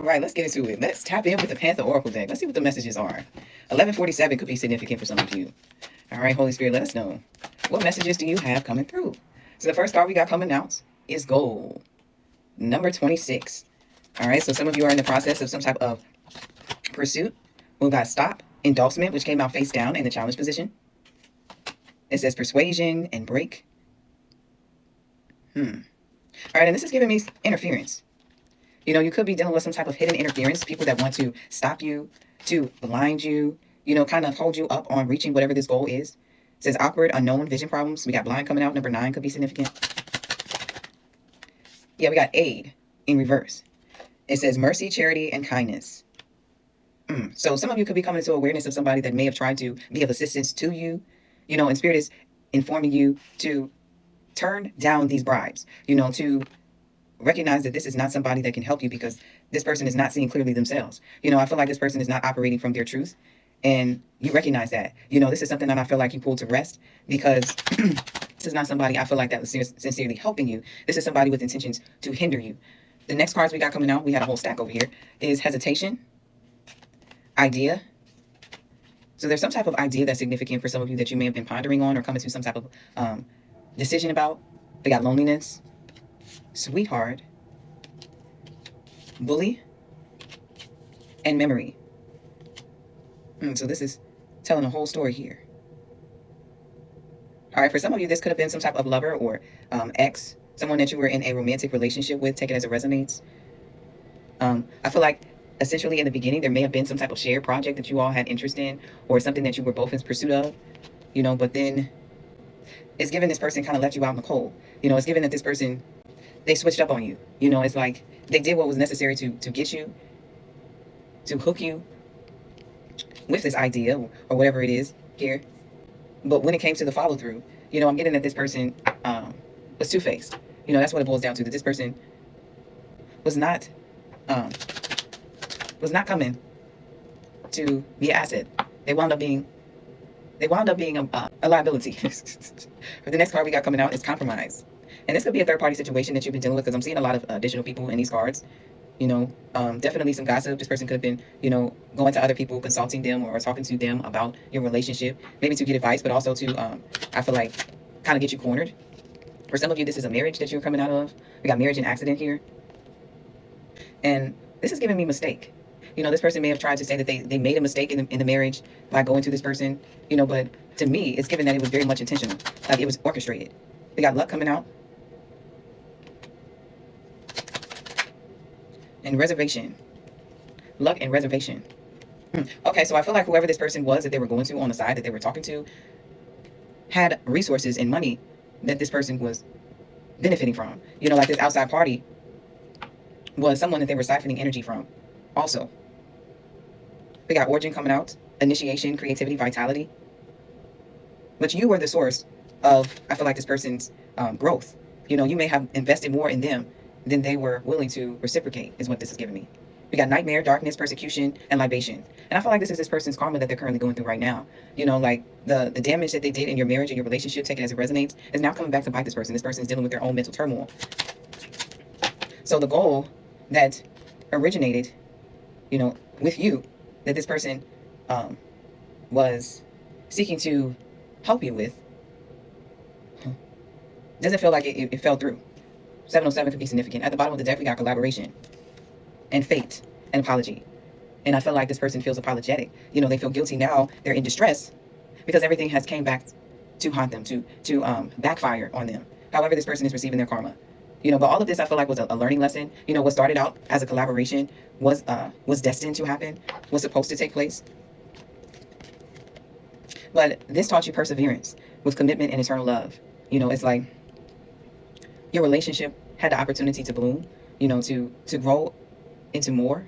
All right, let's get into it. Let's tap in with the Panther Oracle deck. Let's see what the messages are. 1147 could be significant for some of you. All right, Holy Spirit, let us know. What messages do you have coming through? So the first card we got coming out is gold. Number 26. All right, so some of you are in the process of some type of pursuit. We've got stop, endorsement, which came out face down in the challenge position. It says persuasion and break. All right, and this is giving me interference. You know, you could be dealing with some type of hidden interference, people that want to stop you, to blind you, you know, kind of hold you up on reaching whatever this goal is. It says awkward, unknown vision problems. We got blind coming out. Number 9 could be significant. Yeah, we got aid in reverse. It says mercy, charity, and kindness. So some of you could be coming into awareness of somebody that may have tried to be of assistance to you, you know, and Spirit is informing you to turn down these bribes, you know, to recognize that this is not somebody that can help you because this person is not seeing clearly themselves. You know, I feel like this person is not operating from their truth. And you recognize that. You know, this is something that I feel like you pulled to rest because this is not somebody I feel like that was sincerely helping you. This is somebody with intentions to hinder you. The next cards we got coming out, we had a whole stack over here, is hesitation, idea. So there's some type of idea that's significant for some of you that you may have been pondering on or coming to some type of decision about. We got loneliness, sweetheart, bully, and memory. So this is telling a whole story here. All right, for some of you, this could have been some type of lover or ex, someone that you were in a romantic relationship with. Take it as it resonates. I feel like essentially in the beginning, there may have been some type of shared project that you all had interest in or something that you were both in pursuit of, you know, but then it's given this person kind of left you out in the cold. You know, it's given that this person, they switched up on you. You know, it's like they did what was necessary to get you, to hook you with this idea or whatever it is here. But when it came to the follow through, you know, I'm getting that this person was two-faced. You know, that's what it boils down to, that this person was not coming to be an asset. They wound up being a liability. For the next card we got coming out is compromise. And this could be a third party situation that you've been dealing with because I'm seeing a lot of additional people in these cards. You know, definitely some gossip. This person could have been, you know, going to other people, consulting them or talking to them about your relationship, maybe to get advice, but also to, I feel like, kind of get you cornered. For some of you, this is a marriage that you're coming out of. We got marriage and accident here. And this is giving me mistake. You know, this person may have tried to say that they made a mistake in the marriage by going to this person, you know, but to me, it's given that it was very much intentional. Like it was orchestrated. We got luck coming out. And reservation. Luck and reservation. Okay, so I feel like whoever this person was that they were going to on the side that they were talking to had resources and money that this person was benefiting from. You know, like this outside party was someone that they were siphoning energy from also. We got origin coming out, initiation, creativity, vitality. But you were the source of, I feel like, this person's growth. You know, you may have invested more in them than they were willing to reciprocate, is what this is giving me. We got nightmare, darkness, persecution, and libation. And I feel like this is this person's karma that they're currently going through right now. You know, like the damage that they did in your marriage and your relationship, take it as it resonates, is now coming back to bite this person. This person is dealing with their own mental turmoil. So the goal that originated, you know, with you, that this person was seeking to help you with, doesn't feel like it fell through. 707 could be significant. At the bottom of the deck, we got collaboration and fate and apology. And I feel like this person feels apologetic. You know, they feel guilty now. They're in distress because everything has came back to haunt them, to backfire on them. However, this person is receiving their karma. You know, but all of this I feel like was a learning lesson. You know, what started out as a collaboration was destined to happen, was supposed to take place. But this taught you perseverance with commitment and eternal love. You know, it's like your relationship had the opportunity to bloom, you know, to grow into more.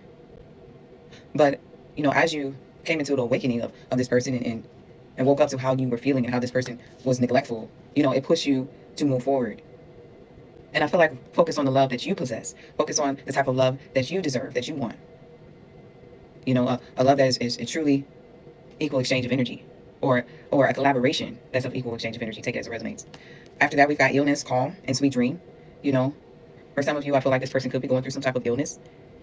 But, you know, as you came into the awakening of this person and woke up to how you were feeling and how this person was neglectful, you know, it pushed you to move forward. And I feel like focus on the love that you possess. Focus on the type of love that you deserve, that you want. You know, a love that is a truly equal exchange of energy, or a collaboration that's of equal exchange of energy. Take it as it resonates. After that, we've got illness, calm, and sweet dream. You know, for some of you, I feel like this person could be going through some type of illness.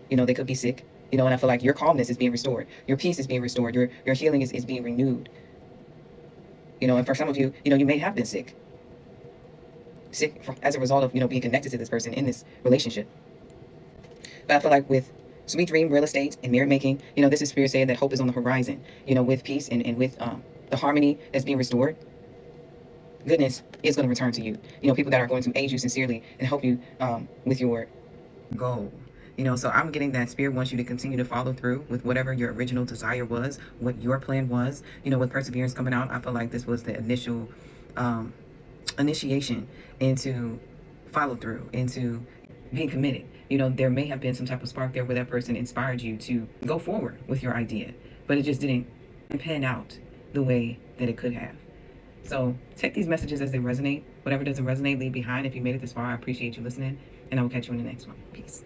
You know, they could be sick. You know, and I feel like your calmness is being restored. Your peace is being restored. Your healing is being renewed. You know, and for some of you, you know, you may have been sick. As a result of, you know, being connected to this person in this relationship. But I feel like with Sweet Dream Real Estate and Mirror Making, you know, this is Spirit saying that hope is on the horizon, you know, with peace and with the harmony that's being restored. Goodness is going to return to you. You know, people that are going to aid you sincerely and help you with your goal. You know, so I'm getting that Spirit wants you to continue to follow through with whatever your original desire was, what your plan was. You know, with Perseverance coming out, I feel like this was the initial initiation into follow through, into being committed. You know, there may have been some type of spark there where that person inspired you to go forward with your idea, but it just didn't pan out the way that it could have. So take these messages as they resonate. Whatever doesn't resonate, leave behind. If you made it this far, I appreciate you listening, and I will catch you in the next one. Peace.